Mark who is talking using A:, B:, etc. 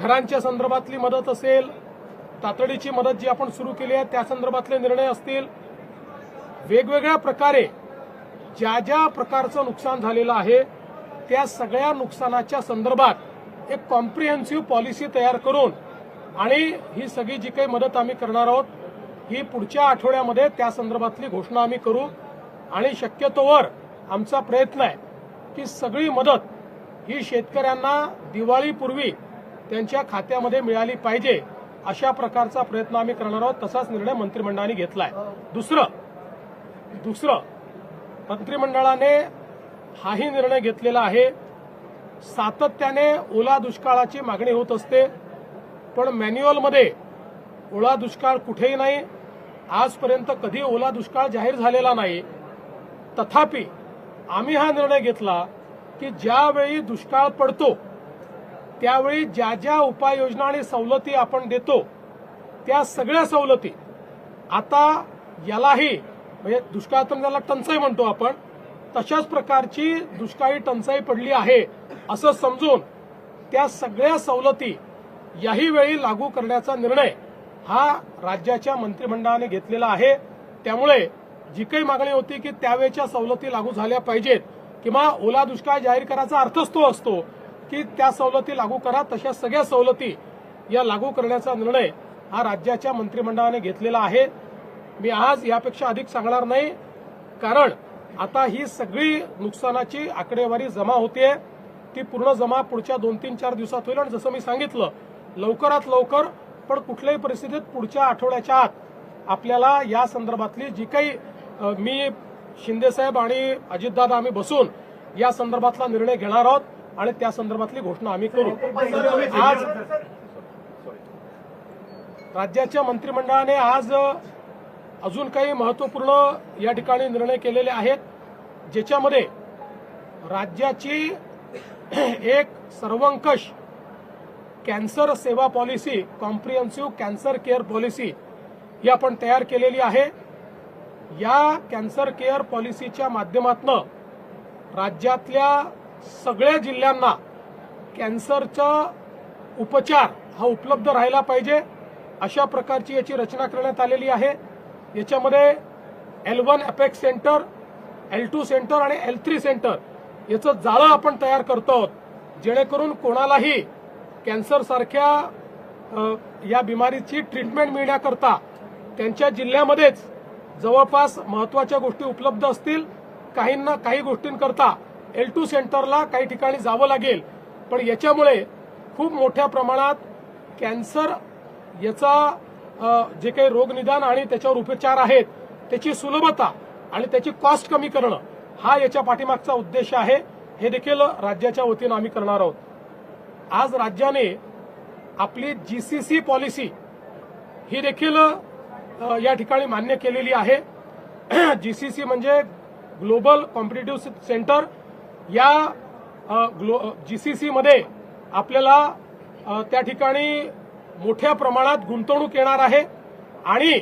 A: घरांच्या संदर्भातली मदत असेल, तातडीची मदत जी आपण सुरू केली आहे त्या संदर्भातले निर्णय असतील, वेगवेगळ्या प्रकारे ज्या ज्या प्रकारचं नुकसान झालेलं आहे त्या सगळ्या नुकसानाच्या संदर्भात एक कॉम्प्रिहेन्सिव्ह पॉलिसी तयार करून आणि ही सगळी जी काही मदत आम्ही करणार आहोत ही पुढच्या आठवड्यामध्ये त्या संदर्भातली घोषणा आम्ही करू आणि शक्यतोवर आमचा प्रयत्न आहे की सगळी मदत ही शेतकऱ्यांना दिवाळीपूर्वी त्यांच्या खात्यामध्ये मिळाली पाहिजे अशा प्रकारचा प्रयत्न आम्ही करणार आहोत. तसाच निर्णय मंत्रिमंडळाने घेतलाय. दुसरं मंत्रिमंडळाने हाही निर्णय घेतलेला आहे, सातत्याने ओला दुष्काळाची मागणी होत असते पण मॅन्युअलमध्ये ओला दुष्काळ कुठेही नाही, आजपर्यंत कधी ओला दुष्काळ जाहीर झालेला नाही. तथापि आम्ही हा निर्णय घेतला की ज्यावेळी दुष्काळ पडतो त्यावेळी ज्या ज्या उपाययोजना आणि सवलती आपण देतो त्या सगळ्या सवलती आता यालाही म्हणजे दुष्काळ त्याला टंचाई म्हणतो आपण, तशाच प्रकारची दुष्काळी टंचाई पडली आहे असं समजून त्या सगळ्या सवलती याही वेळी लागू करण्याचा निर्णय हा राज्याच्या मंत्रिमंडळाने घेतलेला आहे. त्यामुळे जी काही मागणी होती की त्यावेळच्या सवलती लागू झाल्या पाहिजेत किंवा ओला दुष्काळ जाहीर करायचा अर्थच तो असतो की त्या सवलती लागू करा, तशा सगळ्या सवलती या लागू करण्याचा निर्णय हा राज्याच्या मंत्रिमंडळाने घेतलेला आहे. मी आज यापेक्षा अधिक सांगणार नाही कारण आता ही सगळी नुकसानाची आकडेवारी जमा होते, ती पूर्ण जमा पुढच्या 2-3-4 दिवसात होईल आणि जसं मी सांगितलं लवकरात लवकर पण कुठल्याही परिस्थितीत पुढच्या आठवड्याच्या आत आपल्याला या संदर्भातली जी काही मी शिंदेसाहेब आणि अजितदादा आम्ही बसून या संदर्भातला निर्णय घेणार आहोत आणि त्या संदर्भातली घोषणा आम्ही करू. आज राज्याच्या मंत्रिमंडळाने आज अजून काही महत्वपूर्ण या ठिकाणी निर्णय केलेले आहेत ज्याच्यामध्ये राज्याची एक सर्वंकष कॅन्सर सेवा policy, comprehensive cancer care policy ही आपण तयार केलेली आहे. या कॅन्सर केअर पॉलिसीच्या माध्यमातून राज्यातल्या सगळ्या जिल्ह्यांना कॅन्सरचा उपचार हा उपलब्ध राहिला पाहिजे अशा प्रकारची याची रचना करण्यात आलेली आहे. याच्यामध्ये L1 apex centre, L2 centre आणि L3 सेंटर याचं जाळं आपण तयार करतो आहोत जेणेकरून कोणालाही कॅन्सर सारख्या या बिमारीची ट्रीटमेंट मिळण्याकरता त्यांच्या जिल्ह्यामध्येच जवळपास महत्वाच्या गोष्टी उपलब्ध असतील. काहींना काही गोष्टींकरता L2 सेंटरला काही ठिकाणी जावं लागेल पण याच्यामुळे खूप मोठ्या प्रमाणात कॅन्सर याचा जे काही रोगनिदान आणि त्याच्यावर उपचार आहेत त्याची सुलभता आणि त्याची कॉस्ट कमी करणं हा याच्या पाठीमागचा उद्देश आहे. हे देखील राज्याच्या वतीनं आम्ही करणार आहोत. आज राज्याने आपली GCC पॉलिसी ही देखील या ठिकाणी मान्य केलेली आहे. GCC म्हणजे ग्लोबल कॉम्पिटिटिव्ह सेंटर. या GCC मध्ये आपल्याला त्या ठिकाणी मोठ्या प्रमाणात गुंतवणूक येणार आहे आणि